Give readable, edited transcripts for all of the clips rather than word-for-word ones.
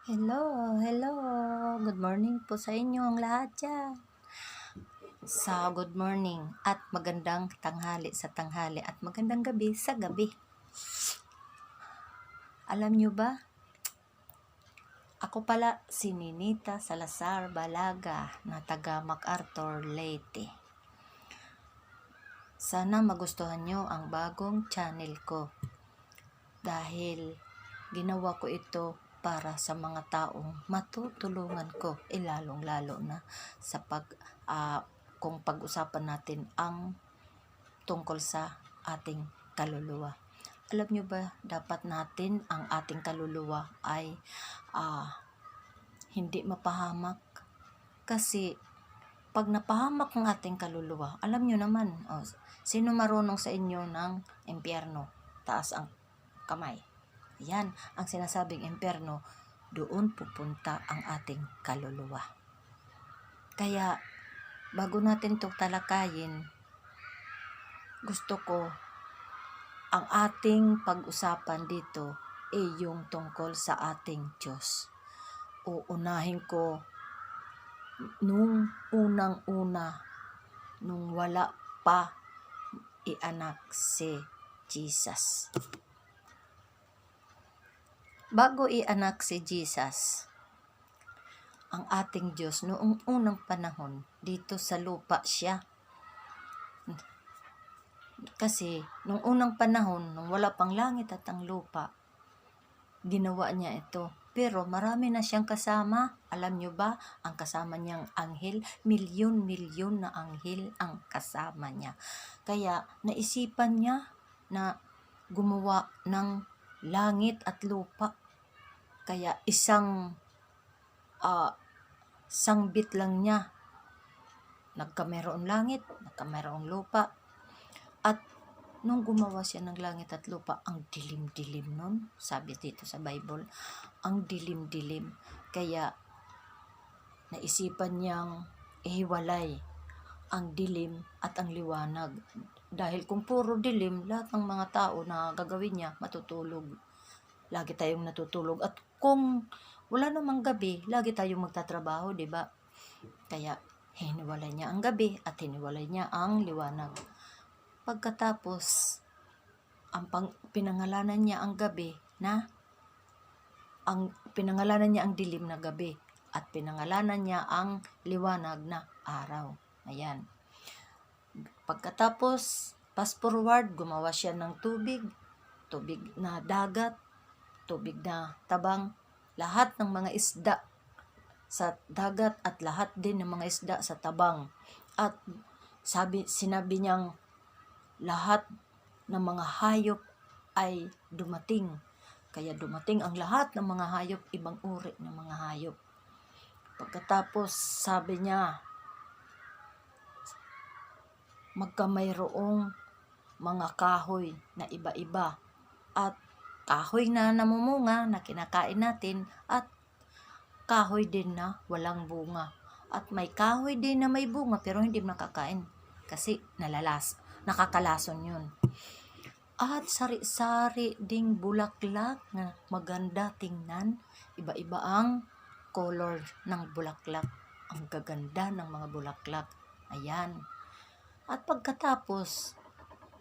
Hello, hello. Good morning po sa inyo ang lahat dyan. Good morning at magandang tanghali sa tanghali at magandang gabi sa gabi. Alam nyo ba? Ako pala si Ninita Salazar Balaga na taga MacArthur, Leyte. Sana magustuhan nyo ang bagong channel ko dahil ginawa ko ito para sa mga taong matutulungan ko, lalong-lalo na sa kung pag-usapan natin ang tungkol sa ating kaluluwa. Alam nyo ba, dapat natin ang ating kaluluwa ay hindi mapahamak. Kasi pag napahamak ang ating kaluluwa, alam nyo naman, sino marunong sa inyo ng impyerno? Taas ang kamay. Yan, ang sinasabing impyerno, doon pupunta ang ating kaluluwa. Kaya, bago natin ito talakayin, gusto ko ang ating pag-usapan dito ay yung tungkol sa ating Diyos. Uunahin ko nung unang-una, nung wala pa ianak si Jesus. Bago ianak si Jesus, ang ating Diyos noong unang panahon, dito sa lupa siya. Kasi nung unang panahon, nung wala pang langit at ang lupa, ginawa niya ito. Pero marami na siyang kasama. Alam nyo ba, ang kasama niyang anghel, milyon-milyon na anghel ang kasama niya. Kaya naisipan niya na gumawa ng langit at lupa. Kaya isang sangbit lang niya. Nagkameroong langit, nagkameroong lupa. At nung gumawa siya ng langit at lupa, ang dilim-dilim nun. Sabi dito sa Bible, ang dilim-dilim. Kaya naisipan niyang ihiwalay ang dilim at ang liwanag. Dahil kung puro dilim, lahat ng mga tao na gagawin niya, matutulog. Lagi tayong natutulog. At kung wala namang gabi, lagi tayong magtatrabaho, di ba? Kaya hiniwalay niya ang gabi at hiniwalay niya ang liwanag. Pagkatapos, pinangalanan niya ang gabi na pinangalanan niya ang dilim na gabi at pinangalanan niya ang liwanag na araw. Ayan. Pagkatapos, fast forward, gumawa siya ng tubig na dagat, tubig na tabang, lahat ng mga isda sa dagat at lahat din ng mga isda sa tabang. At sinabi niyang lahat ng mga hayop ay dumating. Kaya dumating ang lahat ng mga hayop, ibang uri ng mga hayop. Pagkatapos sabi niya, magkamayroong mga kahoy na iba-iba. At kahoy na namumunga na kinakain natin at kahoy din na walang bunga. At may kahoy din na may bunga pero hindi makakain kasi nakakalason yun. At sari-sari ding bulaklak na maganda tingnan. Iba-iba ang color ng bulaklak. Ang gaganda ng mga bulaklak. Ayan. At pagkatapos,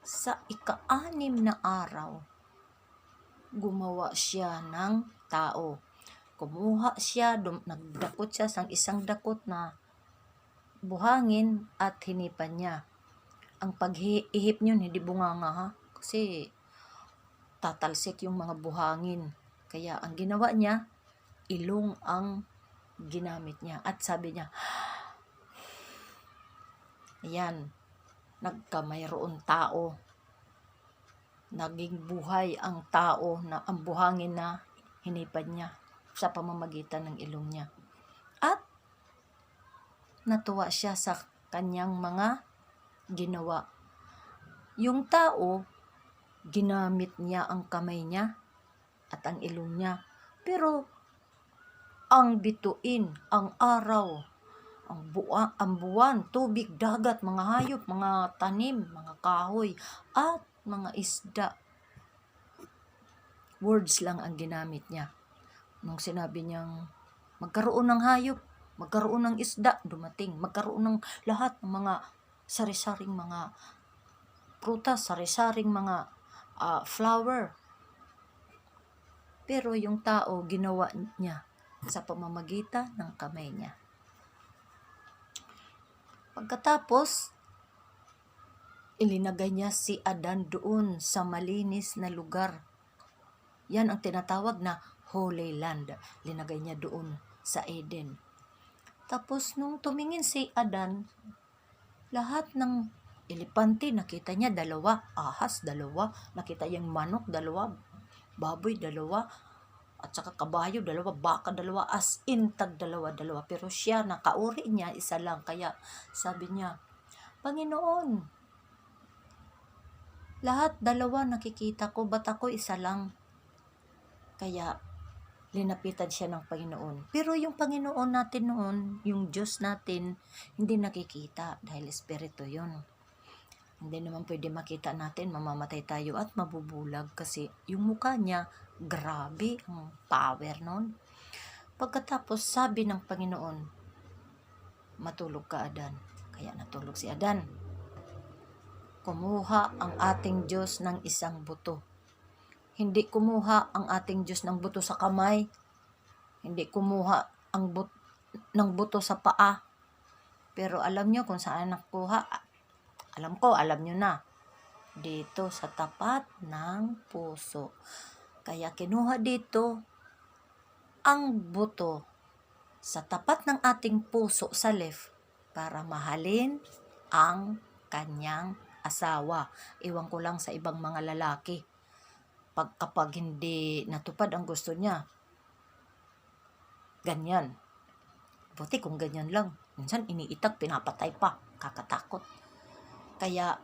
sa ika-6 na araw, gumawa siya ng tao. Kumuha siya, nagdakot siya sa isang dakot na buhangin at hinipan niya. Ang paghihip niyon, hindi bunganga ha. Kasi tatalsik yung mga buhangin. Kaya ang ginawa niya, ilong ang ginamit niya. At sabi niya, ayan, nagkamayroon tao. Naging buhay ang tao na ang buhangin na hinipan niya sa pamamagitan ng ilong niya. At natuwa siya sa kanyang mga ginawa. Yung tao, ginamit niya ang kamay niya at ang ilong niya. Pero ang bituin, ang araw, ang buwan, tubig, dagat, mga hayop, mga tanim, mga kahoy, at mga isda, words lang ang ginamit niya. Nung sinabi niyang magkaroon ng hayop, magkaroon ng isda, dumating, magkaroon ng lahat ng mga sari-saring mga prutas, sari-saring mga flower. Pero yung tao, ginawa niya sa pamamagitan ng kamay niya. Pagkatapos, ilinagay niya si Adan doon sa malinis na lugar. Yan ang tinatawag na Holy Land. Linagay niya doon sa Eden. Tapos nung tumingin si Adan, lahat ng elepante nakita niya dalawa, ahas dalawa, nakita niyang manok dalawa, baboy dalawa, at saka kabayo dalawa, baka dalawa, as in tag dalawa. Pero siya, nakauri niya, isa lang. Kaya sabi niya, Panginoon, lahat dalawa nakikita ko, ba't ako isa lang? Kaya linapitan siya ng Panginoon. Pero yung Panginoon natin noon, yung Diyos natin, hindi nakikita dahil espiritu yun. Hindi naman pwede makita natin, mamamatay tayo at mabubulag kasi yung mukha niya, grabe ang power noon. Pagkatapos sabi ng Panginoon, matulog ka Adan. Kaya natulog si Adan. Kumuha ang ating Diyos ng isang buto. Hindi kumuha ang ating Diyos ng buto sa kamay. Hindi kumuha ng buto sa paa. Pero alam nyo kung saan nakuha? Alam ko, alam nyo na. Dito sa tapat ng puso. Kaya kinuha dito ang buto sa tapat ng ating puso sa left para mahalin ang kanyang asawa. Iwan ko lang sa ibang mga lalaki. Kapag hindi natupad ang gusto niya, ganyan. Buti kung ganyan lang. Minsan iniitak, pinapatay pa. Kakatakot. Kaya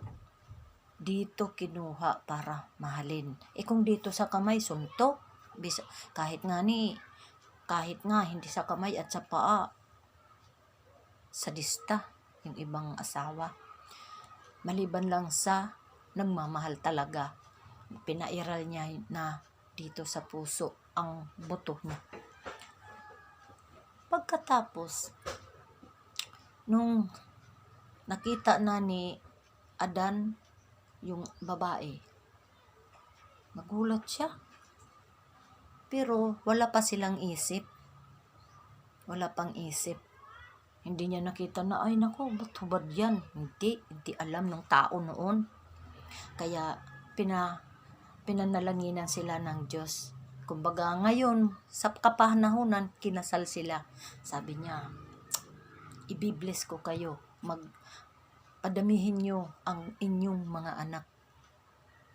dito kinuha para mahalin. Kung dito sa kamay, suntok. Kahit nga hindi sa kamay at sa paa, sadista yung ibang asawa. Maliban lang sa nagmamahal talaga. Pinairal niya na dito sa puso ang buto niya. Pagkatapos, nung nakita na ni Adan yung babae, nagulat siya. Pero wala pa silang isip. Wala pang isip. Hindi niya nakita na, ay nako, ba't hubad yan? Hindi alam ng tao noon. Kaya pinanalanginan sila ng Diyos. Kumbaga ngayon, sa kapanahunan, kinasal sila. Sabi niya, ibibless ko kayo. Padamihin nyo ang inyong mga anak.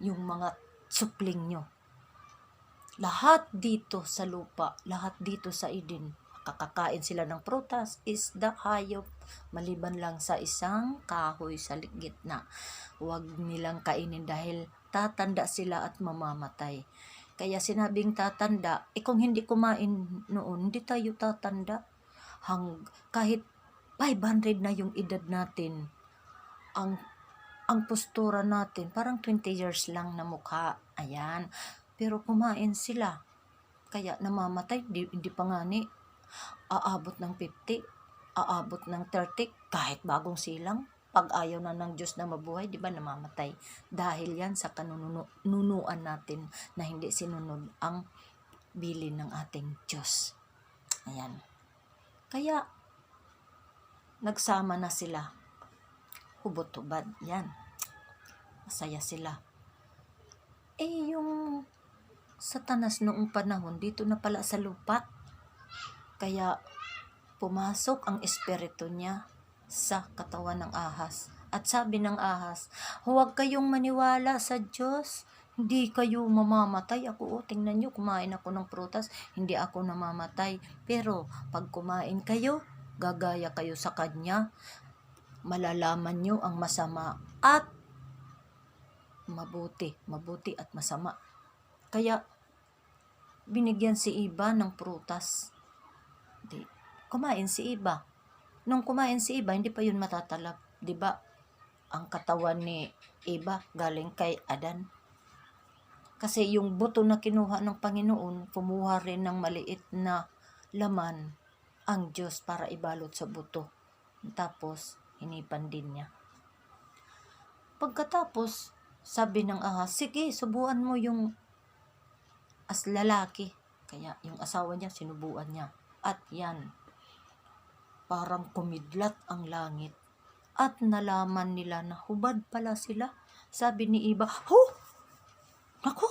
Yung mga supling nyo. Lahat dito sa lupa, lahat dito sa Eden, kakakain sila ng prutas, isda, hayop, maliban lang sa isang kahoy sa gitna. Huwag nilang kainin dahil tatanda sila at mamamatay. Kaya sinabing tatanda, kung hindi kumain noon, hindi tayo tatanda. Kahit 500 na yung edad natin, ang postura natin, parang 20 years lang na mukha. Ayan. Pero kumain sila. Kaya namamatay, hindi pa nga ni aabot ng 50, aabot ng 30, kahit bagong silang. Pag ayaw na ng Diyos na mabuhay, di ba namamatay? Dahil yan sa kanunuan natin na hindi sinunod ang bilin ng ating Diyos. Ayan. Kaya, nagsama na sila. Hubot-hubad. Yan. Masaya sila. Yung Satanas noong panahon, dito na pala sa lupa. Kaya, pumasok ang espiritu niya sa katawan ng ahas. At sabi ng ahas, huwag kayong maniwala sa Diyos. Hindi kayo mamamatay. Tingnan nyo, kumain ako ng prutas. Hindi ako namamatay. Pero, pag kumain kayo, gagaya kayo sa Kanya. Malalaman nyo ang masama at mabuti at masama. Kaya, binigyan si Eva ng prutas. Kumain si Eva. Nung kumain si Eva, hindi pa yun matatalab. Diba? Ang katawan ni Eva galing kay Adan. Kasi yung buto na kinuha ng Panginoon, kumuha rin ng maliit na laman ang Diyos para ibalot sa buto. Tapos, hinipan din niya. Pagkatapos, sabi ng ahas, sige, subuan mo yung lalaki. Kaya yung asawa niya, sinubuan niya. At yan, parang kumidlat ang langit. At nalaman nila na hubad pala sila. Sabi ni Iba, naku,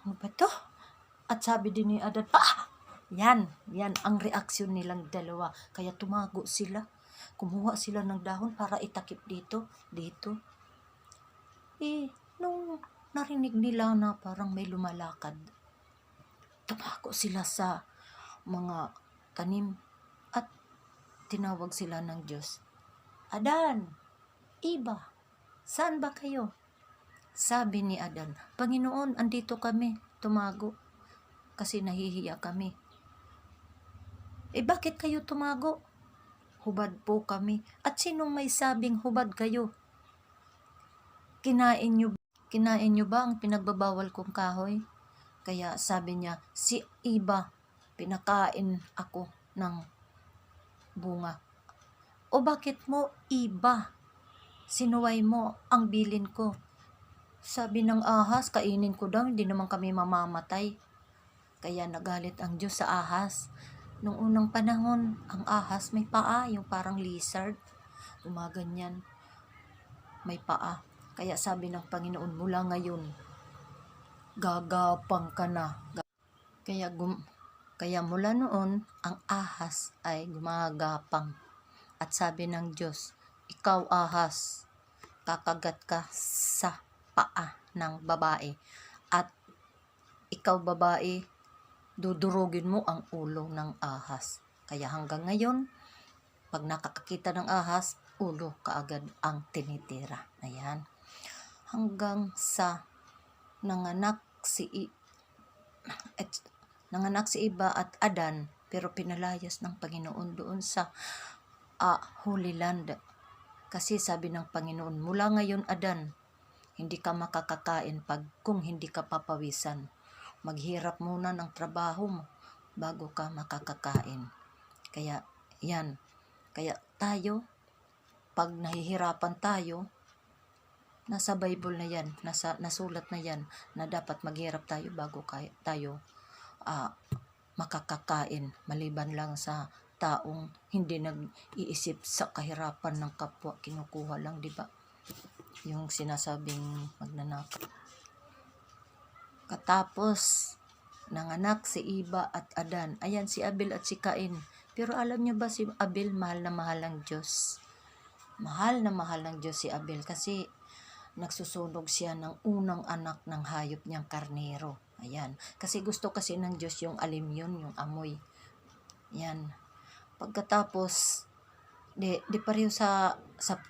ano ba to? At sabi din ni Adan, yan ang reaksyon nilang dalawa. Kaya tumago sila. Kumuha sila ng dahon para itakip dito. Nung narinig nila na parang may lumalakad, tumago sila sa mga tanim at tinawag sila ng Diyos. Adan, Iba, saan ba kayo? Sabi ni Adan, Panginoon, andito kami, tumago. Kasi nahihiya kami. Bakit kayo tumago? Hubad po kami. At sinong may sabing hubad kayo? Kinain nyo ba ang pinagbabawal kong kahoy? Kaya sabi niya, si Iba, pinakain ako ng bunga. O bakit mo, Iba, sinuway mo ang bilin ko? Sabi ng ahas, kainin ko daw, hindi naman kami mamamatay. Kaya nagalit ang Diyos sa ahas. Nung unang panahon, ang ahas may paa, yung parang lizard. Gumaganyan. May paa. Kaya sabi ng Panginoon, mula ngayon, gagapang ka na. Kaya mula noon, ang ahas ay gumagapang. At sabi ng Diyos, ikaw ahas, kakagat ka sa paa ng babae. At ikaw babae, dudurugin mo ang ulo ng ahas. Kaya hanggang ngayon, pag nakakakita ng ahas, ulo kaagad ang tinitira. Ayan. Hanggang sa nanganak si Iba at Adan, pero pinalayas ng Panginoon doon sa Holy Land. Kasi sabi ng Panginoon, mula ngayon Adan, hindi ka makakakain kung hindi ka papawisan. Maghirap muna ng trabaho mo bago ka makakakain. Kaya yan. Kaya tayo, pag nahihirapan tayo, nasa Bible na yan, nasulat na yan, na dapat maghirap tayo bago tayo makakakain. Maliban lang sa taong hindi nag-iisip sa kahirapan ng kapwa, kinukuha lang, di ba? Yung sinasabing magnanakaw. Katapos, nanganak si Iba at Adan. Ayan, si Abel at si Cain. Pero alam nyo ba si Abel, mahal na mahal ng Diyos? Mahal na mahal ng Diyos si Abel kasi nagsusunog siya ng unang anak ng hayop niyang karnero. Ayan. Kasi gusto kasi ng Diyos yung alim yun, yung amoy. Ayan. Pagkatapos, di pareho sa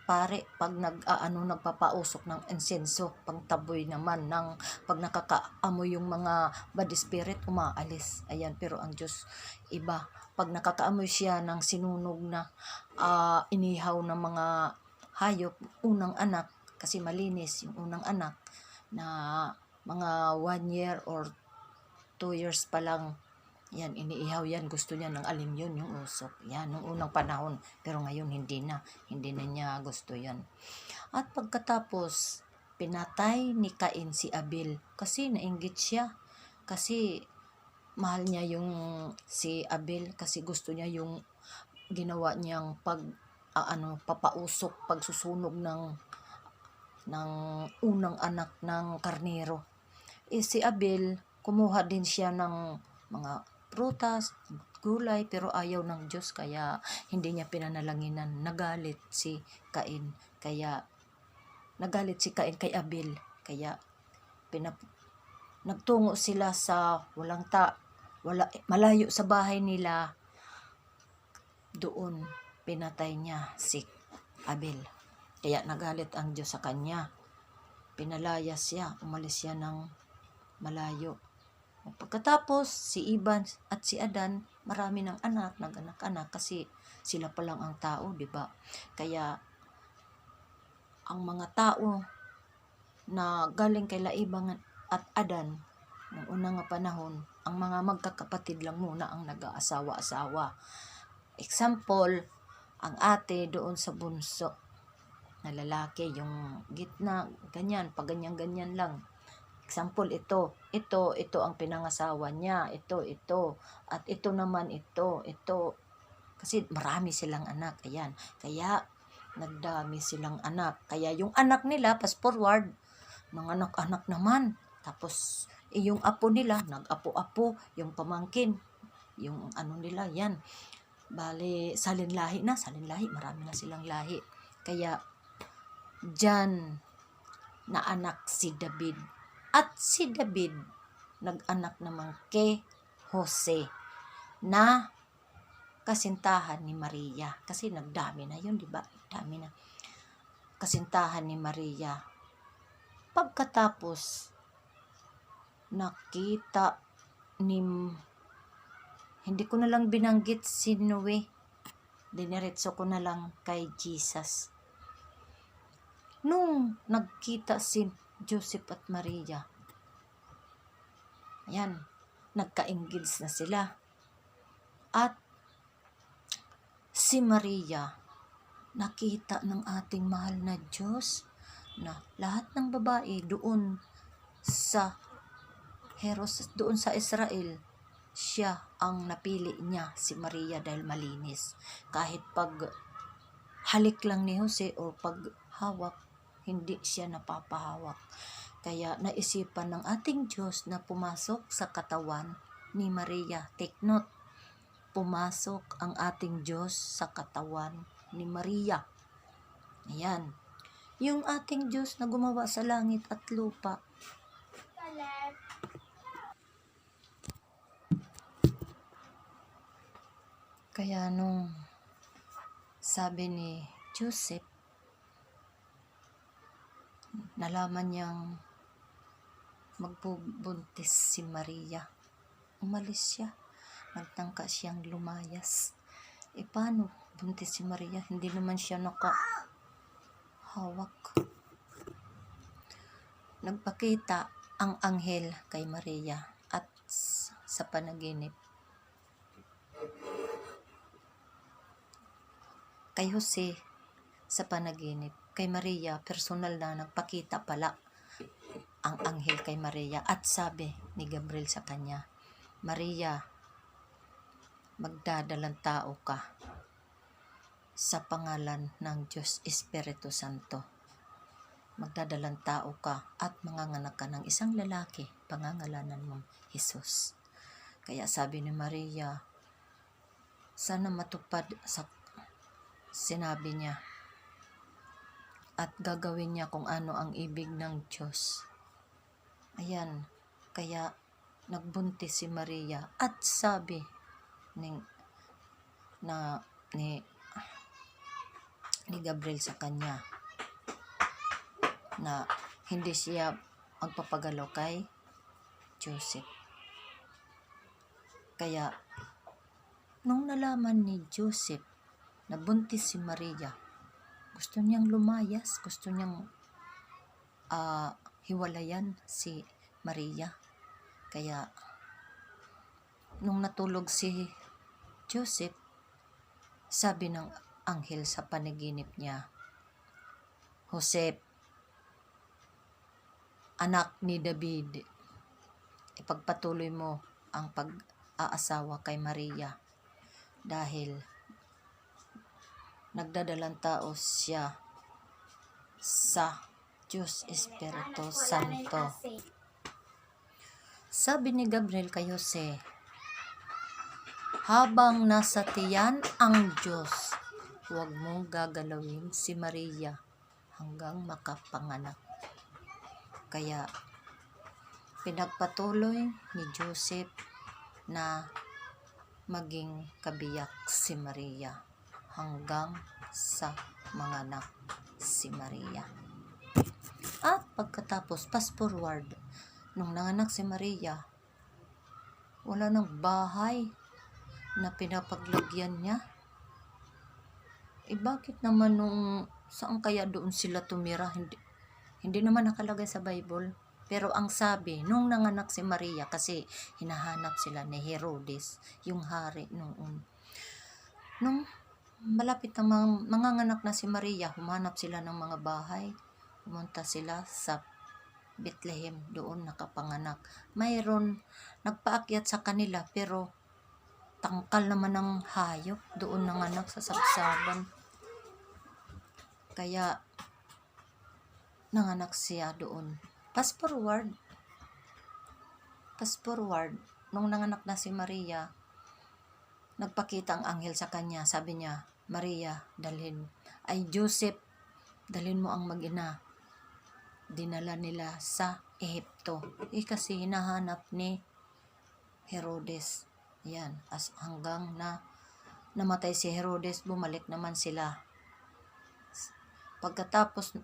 pare pag nagpapausok ng insenso, pangtaboy naman ng pag nakakaamoy yung mga bad spirit, umaalis. Ayan, pero ang Diyos iba. Pag nakakaamoy siya ng sinunog na inihaw ng mga hayop, unang anak, kasi malinis yung unang anak na mga 1 year or 2 years pa lang, yan, iniihaw yan. Gusto niya ng alim yun, yung usok. Yan, nung unang panahon. Pero ngayon, hindi na niya gusto yan. At pagkatapos, pinatay ni Cain si Abel. Kasi nainggit siya. Kasi mahal niya yung si Abel. Kasi gusto niya yung ginawa niyang papausok, pagsusunog ng unang anak ng karnero. Si Abel, kumuha din siya ng mga prutas, gulay, pero ayaw ng Diyos, kaya hindi niya pinanalanginan. Nagalit si Cain kay Abel. Kaya nagtungo sila sa malayo sa bahay nila. Doon pinatay niya si Abel. Kaya nagalit ang Diyos sa kanya. Pinalayas siya, umalis siya ng malayo. Pagkatapos, si Iba at si Adan, marami ng nag-anak-anak kasi sila pa lang ang tao, di ba? Kaya ang mga tao na galing kay Iba at Adan. Noong unang nga panahon, ang mga magkakapatid lang muna ang nag-aasawa-asawa. Example, ang ate doon sa bunso na lalaki, yung gitna, ganyan, pag ganyan-ganyan lang. Example, ito ang pinangasawa niya, ito, at ito naman, ito. Kasi marami silang anak, ayan. Kaya, nagdami silang anak. Kaya yung anak nila, fast forward, mga anak-anak naman. Tapos, yung apo nila, nag-apo-apo, yung pamangkin, yung ano nila, yan. Bale, salinlahi, marami na silang lahi. Kaya, dyan, na anak si David. At si David, nag-anak naman kay Jose, na kasintahan ni Maria. Kasi nagdami na yun, di ba? Dami na. Kasintahan ni Maria. Pagkatapos, nakita ni, hindi ko na lang binanggit si Noe. Diniretso ko na lang kay Jesus. Nung nagkita si Joseph at Maria, ayan, nagka-engage na sila. At si Maria, nakita ng ating mahal na Diyos na lahat ng babae doon sa doon sa Israel, siya ang napili niya, si Maria, dahil malinis. Kahit pag halik lang ni Jose o pag hawak, hindi siya napapahawak. Kaya naisipan ng ating Diyos na pumasok sa katawan ni Maria. Take note, pumasok ang ating Diyos sa katawan ni Maria. Ayan. Yung ating Diyos na gumawa sa langit at lupa. Kaya nung sabi ni Joseph, nalaman niyang magbubuntis si Maria, umalis siya. Nagtangka siyang lumayas. Paano buntis si Maria? Hindi naman siya nakahawak. Nagpakita ang anghel kay Maria at sa panaginip. Kay Jose sa panaginip. Kay Maria, personal na nagpakita pala ang anghel kay Maria at sabi ni Gabriel sa kanya, Maria, magdadalang tao ka sa pangalan ng Diyos Espiritu Santo. Magdadalang tao ka at manganganak ka ng isang lalaki, pangangalanan mong Jesus. Kaya sabi ni Maria, sana matupad sa sinabi niya at gagawin niya kung ano ang ibig ng Diyos. Ayan, kaya nagbuntis si Maria at sabi ni Gabriel sa kanya na hindi siya magpapagalaw kay Joseph. Kaya nung nalaman ni Joseph na buntis si Maria, gusto niyang lumayas, gusto niyang hiwalayan si Maria. Kaya nung natulog si Joseph, sabi ng anghel sa panaginip niya, Joseph, anak ni David, ipagpatuloy mo ang pag-aasawa kay Maria dahil nagdadalang tao siya sa Diyos Espiritu Santo. Sabi ni Gabriel kay Jose, habang nasa tiyan ang Diyos, huwag mong gagalawin si Maria hanggang makapanganak. Kaya pinagpatuloy ni Joseph na maging kabiyak si Maria hanggang sa manganak si Maria. At pagkatapos, fast forward, nung nanganak si Maria, wala nang bahay na pinapaglagyan niya. Bakit naman saan kaya doon sila tumira? Hindi naman nakalagay sa Bible. Pero ang sabi, nung nanganak si Maria, kasi hinahanap sila ni Herodes, yung hari noon. Nung malapit na manganganak na si Maria, humanap sila ng mga bahay. Pumunta sila sa Bethlehem, doon nakapanganak. Mayroon nagpaakyat sa kanila, pero tangkal naman ng hayop, doon nanganak sa sabsaban. Kaya nanganak siya doon. Fast forward, nung nanganak na si Maria, nagpakita ang anghel sa kanya. Sabi niya, Maria, Joseph, dalhin mo ang mag-ina. Dinala nila sa Ehipto. Kasi hinahanap ni Herodes. Yan, hanggang na namatay si Herodes, bumalik naman sila. Pagkatapos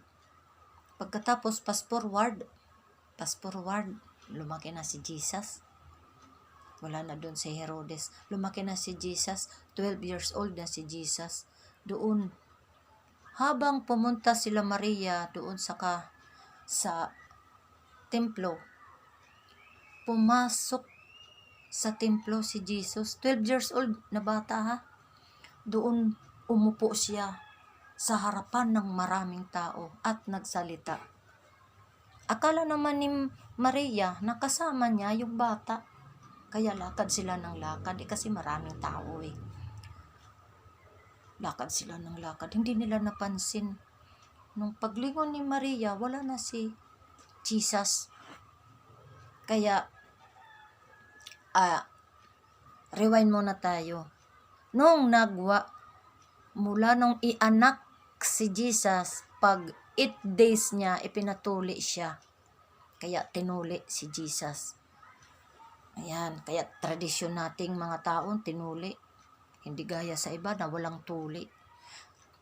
fast forward, lumaki na si Jesus. Wala na doon si Herodes. Lumaki na si Jesus. 12 years old na si Jesus. Doon, habang pumunta sila Maria doon sa templo, pumasok sa templo si Jesus. 12 years old na bata, ha? Doon umupo siya sa harapan ng maraming tao at nagsalita. Akala naman ni Maria nakasama niya yung bata. Kaya lakad sila ng lakad, kasi maraming tao eh. Lakad sila ng lakad. Hindi nila napansin. Nung paglingon ni Maria, wala na si Jesus. Kaya, rewind muna tayo. Mula nung ianak si Jesus, pag 8 days niya, ipinatuli siya. Kaya tinuli si Jesus. Ayan, kaya tradisyon nating mga taong tinuli. Hindi gaya sa iba na walang tuli.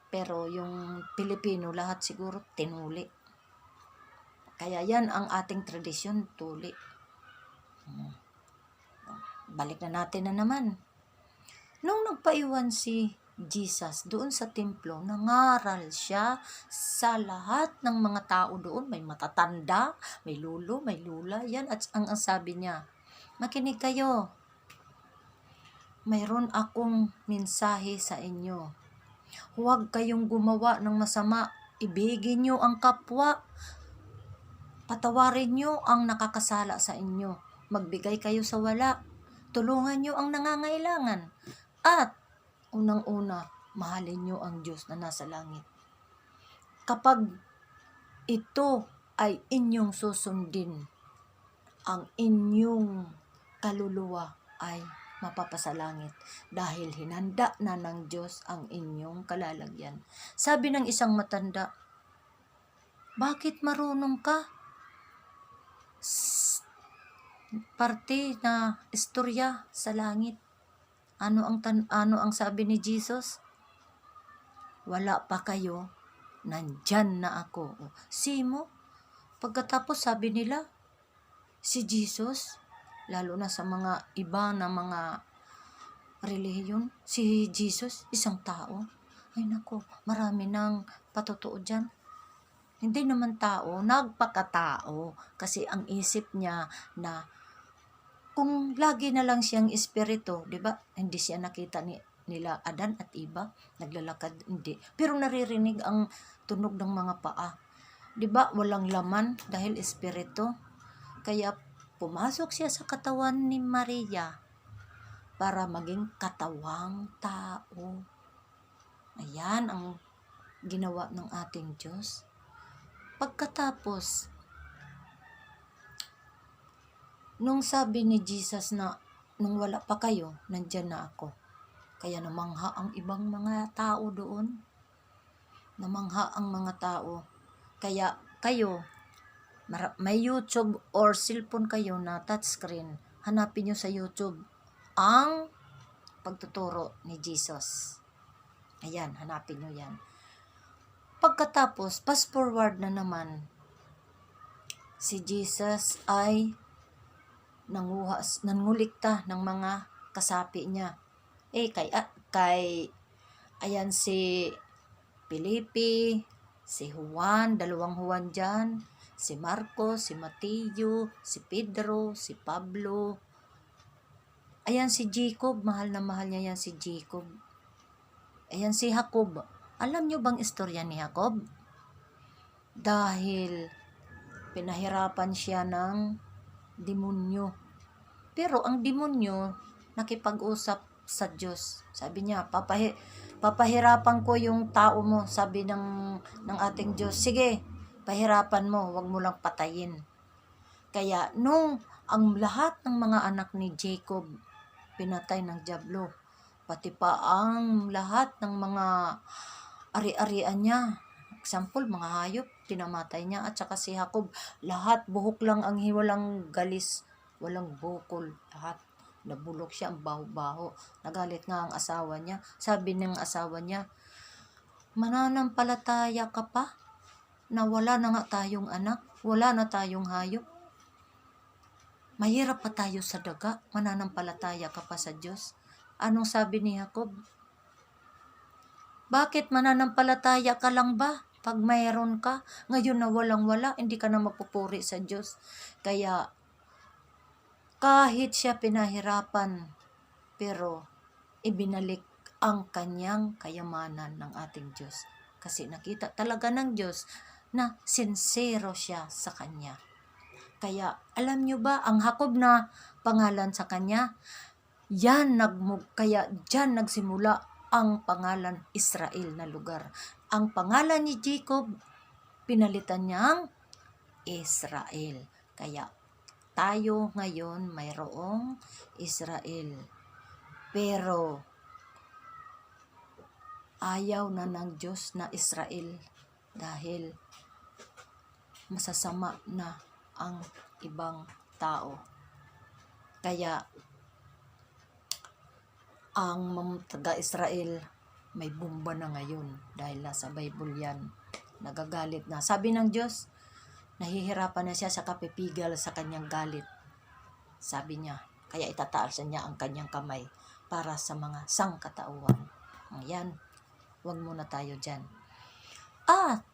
Pero yung Pilipino, lahat siguro tinuli. Kaya yan ang ating tradisyon, tuli. Balik na natin na naman. Nung nagpaiwan si Jesus doon sa templo, nangaral siya sa lahat ng mga tao doon. May matatanda, may lulo, may lula. Yan at ang sabi niya, makinig kayo. Mayroon akong mensahe sa inyo. Huwag kayong gumawa ng masama. Ibigin nyo ang kapwa. Patawarin nyo ang nakakasala sa inyo. Magbigay kayo sa wala. Tulungan nyo ang nangangailangan. At unang-una, mahalin nyo ang Diyos na nasa langit. Kapag ito ay inyong susundin, ang inyong kaluluwa ay mapapasalangit dahil hinanda na ng Diyos ang inyong kalalagyan. Sabi ng isang matanda, bakit marunong ka? Parte na istorya sa langit. Ano ang sabi ni Jesus? Wala pa kayo, nandyan na ako. Simo? Pagkatapos sabi nila, si Jesus, lalo na sa mga iba na mga relihiyon, si Jesus, isang tao. Ay nako, marami nang patotoo dyan. Hindi naman tao, nagpakatao. Kasi ang isip niya na kung lagi na lang siyang espiritu, di ba? Hindi siya nakita nila Adan at Eva, naglalakad, hindi. Pero naririnig ang tunog ng mga paa. Di ba? Walang laman dahil espiritu. Kaya pumasok siya sa katawan ni Maria para maging katawang tao. Ayan ang ginawa ng ating Diyos. Pagkatapos, nung sabi ni Jesus na nung wala pa kayo, nandyan na ako. Kaya namangha ang ibang mga tao doon. Namangha ang mga tao. Kaya kayo, may YouTube or cellphone kayo na touchscreen, hanapin nyo sa YouTube ang pagtuturo ni Jesus. Ayan, hanapin nyo yan. Pagkatapos, fast forward na naman, si Jesus ay nangulikta ng mga kasapi niya. Ayan si Felipe, si Juan, 2 Juan dyan, si Marcos, si Mateo, si Pedro, si Pablo. Ayan si Jacob, mahal na mahal niya yan si Jacob. Ayan si Jacob. Alam niyo bang istorya ni Jacob? Dahil pinahirapan siya ng demonyo. Pero ang demonyo nakipag-usap sa Diyos. Sabi niya, papahirapan ko yung tao mo, sabi ng ating Diyos. Sige, pahirapan mo, wag mo lang patayin. Kaya nung ang lahat ng mga anak ni Jacob pinatay ng dyablo, pati pa ang lahat ng mga ari-arian niya, example, mga hayop, tinamatay niya. At saka si Jacob, lahat buhok lang ang walang galis, walang bukol, lahat. Nabulok siya, ang baho-baho. Nagalit nga ang asawa niya. Sabi ng asawa niya, mananampalataya ka pa? Na wala na nga tayong anak, wala na tayong hayop. Mahirap pa tayo sa daga, mananampalataya ka pa sa Diyos. Anong sabi ni Jacob? Bakit mananampalataya ka lang ba? Pag mayroon ka, ngayon na walang-wala, hindi ka na mapupuri sa Diyos. Kaya, kahit siya pinahirapan, pero ibinalik ang kanyang kayamanan ng ating Diyos. Kasi nakita talaga ng Diyos na sincero siya sa kanya. Kaya, alam nyo ba, ang Jacob na pangalan sa kanya, kaya dyan nagsimula ang pangalan Israel na lugar. Ang pangalan ni Jacob, pinalitan niyang Israel. Kaya, tayo ngayon mayroong Israel. Pero, ayaw na ng Diyos na Israel dahil masasama na ang ibang tao. Kaya ang taga-Israel may bomba na ngayon dahil nasa Bible yan. Nagagalit na. Sabi ng Diyos, nahihirapan na siya sa kapipigal sa kanyang galit. Sabi niya, kaya itataasan niya ang kanyang kamay para sa mga sangkatauhan. Ayan, wag muna tayo dyan. At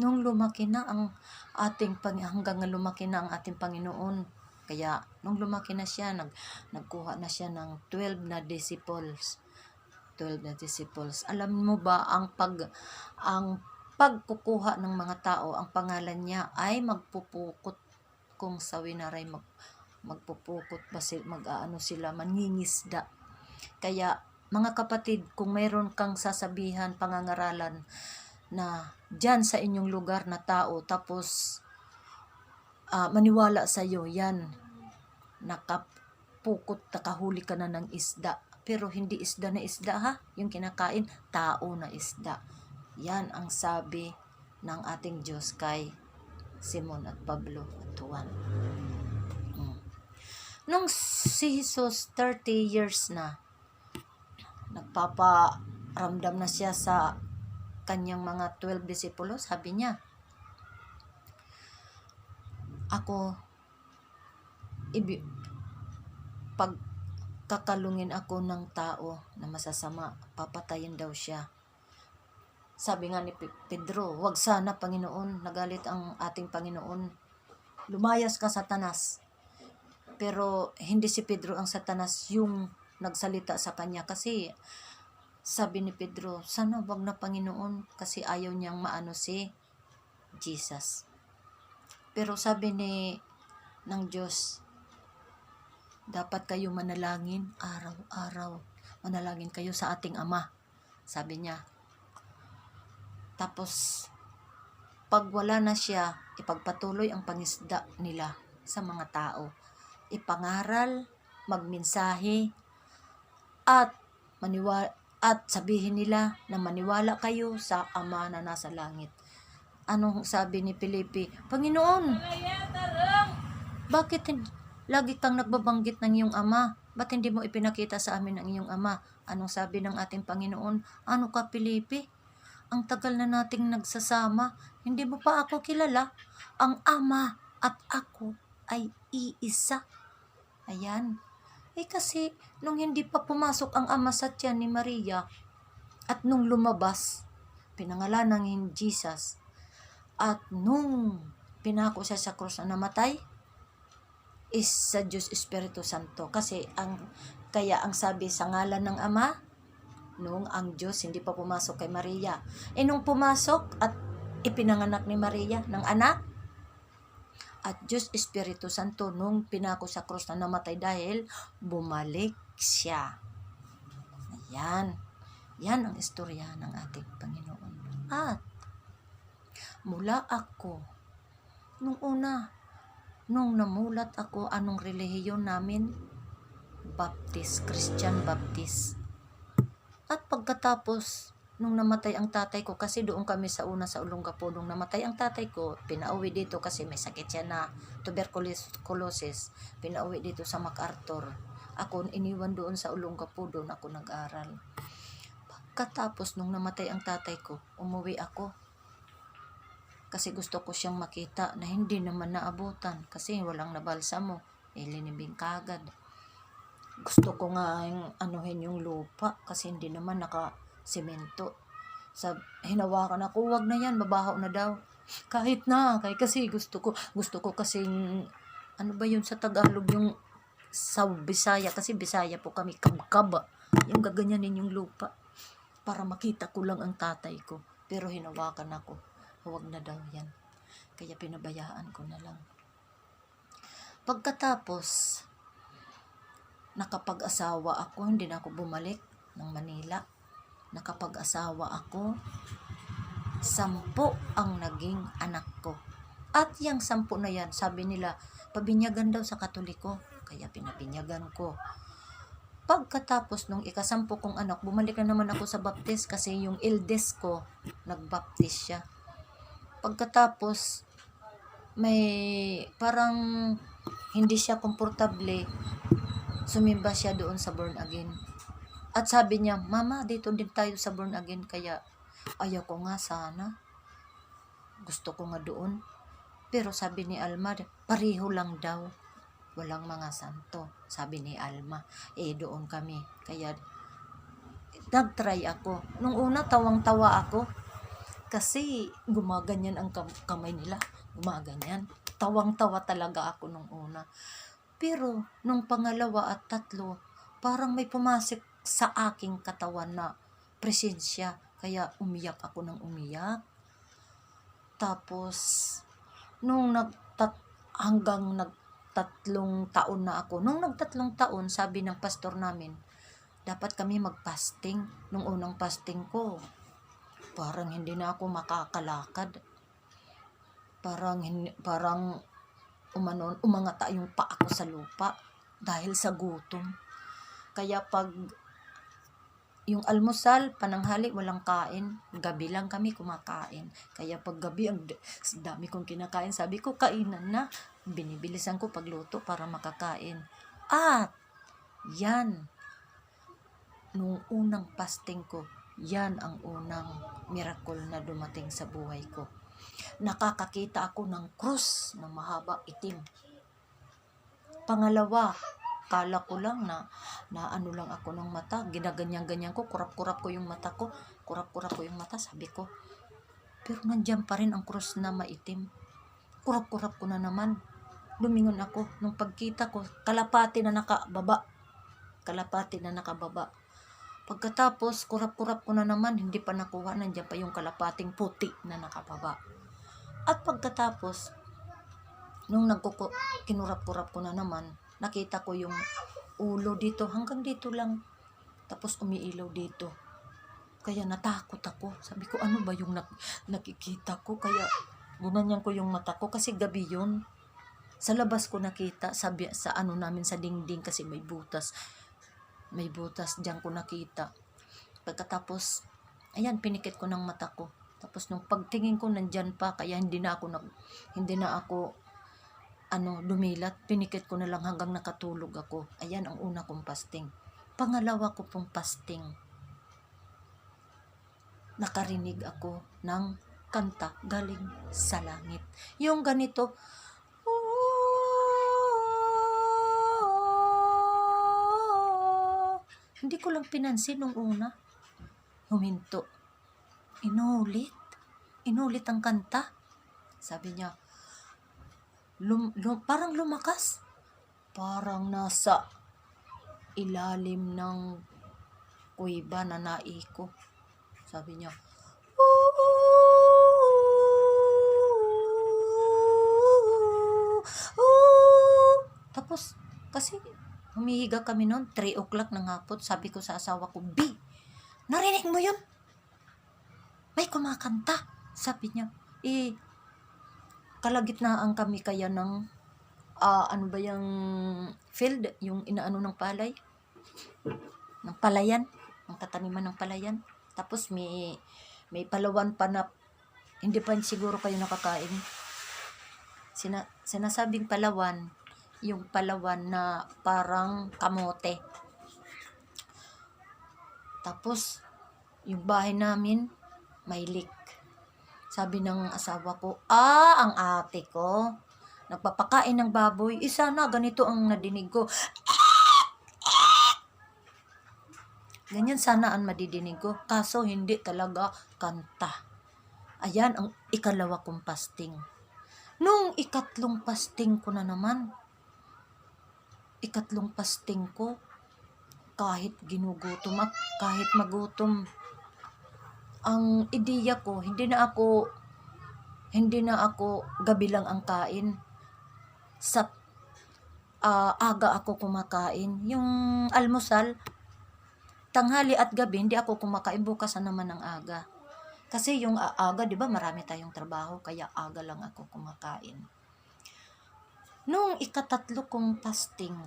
nung lumaki na ang hanggang lumaki na ang ating Panginoon, kaya nung lumaki na siya, nagkuha na siya ng 12 na disciples. 12 na disciples. Alam mo ba, ang pagkukuha ng mga tao, ang pangalan niya ay magpupukot. Kung sa winaray magpupukot ba sila, mangingisda. Kaya mga kapatid, kung mayroon kang sasabihan, pangangaralan na dyan sa inyong lugar na tao, tapos maniwala sa iyo, yan, nakahuli ka na ng isda. Pero hindi isda na isda ha, yung kinakain, tao na isda. Yan ang sabi ng ating Diyos kay Simon at Pablo at Juan. Nung si Jesus 30 years na, nagpaparamdam na siya sa kanyang mga 12 disipulos, sabi niya, ako, pag kakalungin ako ng tao na masasama, papatayin daw siya. Sabi nga ni Pedro, wag sana Panginoon, nagalit ang ating Panginoon, lumayas ka Satanas. Pero hindi si Pedro ang Satanas yung nagsalita sa kanya, kasi sabi ni Pedro, sana wag na Panginoon, kasi ayaw niyang maano si Jesus. Pero sabi ng Diyos, dapat kayo manalangin araw-araw. Manalangin kayo sa ating Ama, sabi niya. Tapos, pag wala na siya, ipagpatuloy ang pangisda nila sa mga tao. Ipangaral, magmensahe, at sabihin nila na maniwala kayo sa Ama na nasa langit. Anong sabi ni Felipe? Panginoon, bakit lagi kang nagbabanggit ng iyong Ama? Ba't hindi mo ipinakita sa amin ang iyong Ama? Anong sabi ng ating Panginoon? Ano ka, Felipe? Ang tagal na nating nagsasama, hindi mo pa ako kilala? Ang Ama at ako ay iisa. Ayan. Kasi nung hindi pa pumasok ang Ama sa tiyan ni Maria, at nung lumabas, pinangalanan ng Jesus, At nung pinako siya sa krus na namatay, is sa Diyos Espiritu Santo. Kasi kaya ang sabi sa ngalan ng Ama, nung ang Diyos hindi pa pumasok kay Maria. Nung pumasok at ipinanganak ni Maria ng anak, at Diyos Espiritu Santo nung pinako sa krus na namatay dahil bumalik siya. Ayan. Yan ang istorya ng ating Panginoon. At mula ako, nung namulat ako, anong relihiyon namin? Baptist, Christian Baptist. At pagkatapos, nung namatay ang tatay ko, kasi doon kami sa Olongapo, nung namatay ang tatay ko, pinauwi dito kasi may sakit siya na tuberculosis. Pinauwi dito sa MacArthur. Ako iniwan doon sa Olongapo, doon ako nag-aral. Pagkatapos, nung namatay ang tatay ko, umuwi ako. Kasi gusto ko siyang makita na hindi naman naabutan kasi walang nabalsamo. Linibing kagad. Gusto ko nga anuhin yung lupa kasi hindi naman naka-semento. Hinawakan ako, wag na yan, mabaho na daw. Kahit kasi gusto ko kasi ano ba yun sa Tagalog, yung sa Bisaya, kasi Bisaya po kami, kabkaba. Yung gaganyanin yung lupa para makita ko lang ang tatay ko. Pero hinawakan ako. Huwag na daw yan. Kaya pinabayaan ko na lang. Pagkatapos, nakapag-asawa ako, hindi na ako bumalik ng Manila. Nakapag-asawa ako, 10 ang naging anak ko. At yung 10 na yan, sabi nila, pabinyagan daw sa Katoliko. Kaya pinabinyagan ko. Pagkatapos nung ika-10 kong anak, bumalik na naman ako sa baptist kasi yung eldest ko, nagbaptist siya. Pagkatapos, may parang hindi siya komportable, sumimba siya doon sa born again. At sabi niya, Mama, dito din tayo sa born again. Kaya ayaw ko nga sana. Gusto ko nga doon. Pero sabi ni Alma, pareho lang daw. Walang mga santo. Sabi ni Alma, doon kami. Kaya nag-try ako. Nung una, tawang-tawa ako. Kasi gumaganyan ang kamay nila. Gumaganyan. Tawang-tawa talaga ako nung una. Pero nung pangalawa at tatlo, parang may pumasok sa aking katawan na presensya. Kaya umiyak ako ng umiyak. Tapos, hanggang nagtatlong taon na ako. Nung nagtatlong taon, sabi ng pastor namin, dapat kami mag-fasting. Nung unang fasting ko, parang hindi na ako makakalakad. Parang umangata yung paa ko sa lupa dahil sa gutom. Kaya pag yung almusal, pananghali, walang kain. Gabi lang kami kumakain. Kaya pag gabi, ang dami kong kinakain. Sabi ko, kainan na. Binibilisan ko pagluto para makakain. At yan, nung unang fasting ko, yan ang unang miracle na dumating sa buhay ko. Nakakakita ako ng krus na mahaba, itim. Pangalawa, kala ko lang na ano lang ako ng mata. Ginaganyan-ganyan ko, kurap-kurap ko yung mata ko. Kurap-kurap ko yung mata, sabi ko. Pero nandiyan pa rin ang krus na maitim. Kurap-kurap ko na naman. Lumingon ako. Nung pagkita ko, kalapati na nakababa. Pagkatapos, kurap-kurap ko na naman, hindi pa nakuha, nandiyan pa yung kalapating puti na nakababa. At pagkatapos, nung kinurap-kurap ko na naman, nakita ko yung ulo dito, hanggang dito lang. Tapos umiilaw dito. Kaya natakot ako. Sabi ko, ano ba yung nakikita ko? Kaya gunanyan ko yung mata ko kasi gabi yun. Sa labas ko nakita, sa namin sa dingding kasi may butas. May butas, diyan ko nakita. Pagkatapos, ayan, pinikit ko ng mata ko. Tapos nung pagtingin ko, nandyan pa, kaya hindi na ako dumilat. Pinikit ko na lang hanggang nakatulog ako. Ayan ang una kong fasting. Pangalawa ko pong fasting, nakarinig ako ng kanta galing sa langit. Yung ganito, hindi ko lang pinansin nung una. Huminto. Inulit ang kanta. Sabi niya, parang lumakas. Parang nasa ilalim ng kuweba na naiko. Sabi niya, tapos, kasi humihiga kami noon, 3 o'clock ng hapon. Sabi ko sa asawa ko, B, narinig mo yun? May kumakanta. Sabi niya, kalagitnaan kami kaya ng, ano ba yung field, yung inaano ng palay? Ng palayan, ng tataniman ng palayan. Tapos may palawan pa na, hindi pa siguro kayo nakakain. Sinasabing palawan, yung palawan na parang kamote. Tapos, yung bahay namin, may leak. Sabi ng asawa ko, ang ate ko, nagpapakain ng baboy, isa na, ganito ang nadinig ko. Ganyan sana ang madidinig ko, kaso hindi talaga kanta. Ayan ang ikalawa kong fasting. Nung ikatlong fasting ko na naman, kahit ginugutom at kahit magutom, ang ideya ko, hindi na ako gabi lang ang kain. Sa aga ako kumakain. Yung almusal, tanghali at gabi, hindi ako kumakain. Bukas na naman ng aga. Kasi yung aga, di ba, marami tayong trabaho, kaya aga lang ako kumakain. Nung ikatatlo kong fasting,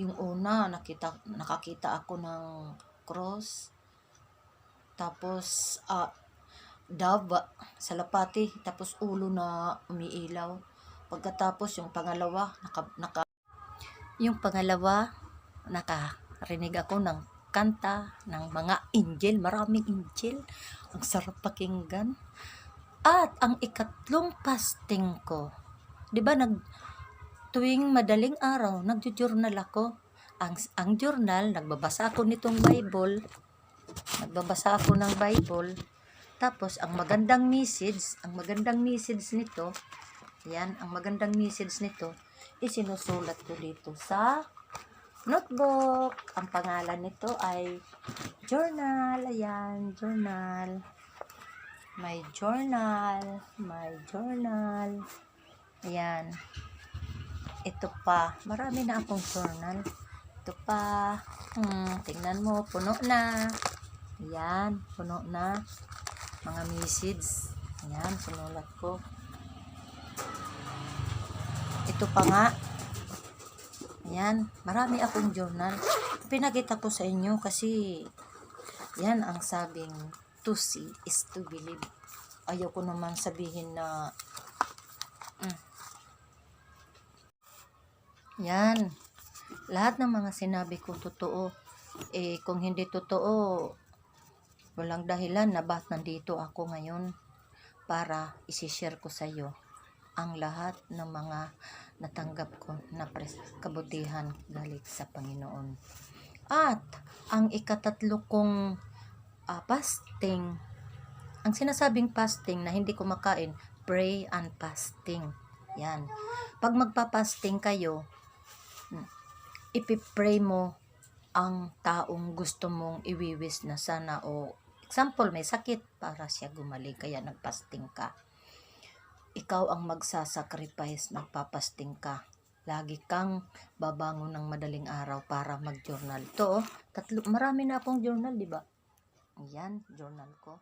yung una, nakakita ako ng cross, tapos dove sa lapati, tapos ulo na umiilaw. Pagkatapos yung pangalawa, nakarinig ako ng kanta ng mga angel, maraming angel. Ang sarap pakinggan. At ang ikatlong fasting ko, di ba, tuwing madaling araw, nagjo-journal ako. Ang journal, nagbabasa ako nitong Bible. Nagbabasa ako ng Bible. Tapos, ang magandang message nito, yan, ang magandang message nito, isinusulat ko dito sa notebook. Ang pangalan nito ay journal. Ayan, journal. My journal. Ayan. Ito pa. Marami na akong journal. Ito pa. Tingnan mo. Puno na. Ayan. Puno na. Mga message. Ayan. Sinulat ko. Ito pa nga. Ayan. Marami akong journal. Pinakita ko sa inyo kasi yan ang sabing to see is to believe. Ayaw ko naman sabihin na yan. Lahat ng mga sinabi ko totoo. Kung hindi totoo, walang dahilan na ba't nandito ako ngayon para isi-share ko sa iyo ang lahat ng mga natanggap ko na kabutihan galing sa Panginoon. At ang ikatatlo kong fasting, ang sinasabing fasting na hindi kumakain, pray and fasting. Yan. Pag magpa-fasting kayo, ipipray mo ang taong gusto mong iwiwis na sana, o example, may sakit para siya gumaling, kaya nagpasting ka. Ikaw ang magsasacrifice, magpapasting ka. Lagi kang babangon ng madaling araw para mag-journal. Marami na akong journal, di ba? Ayan, journal ko.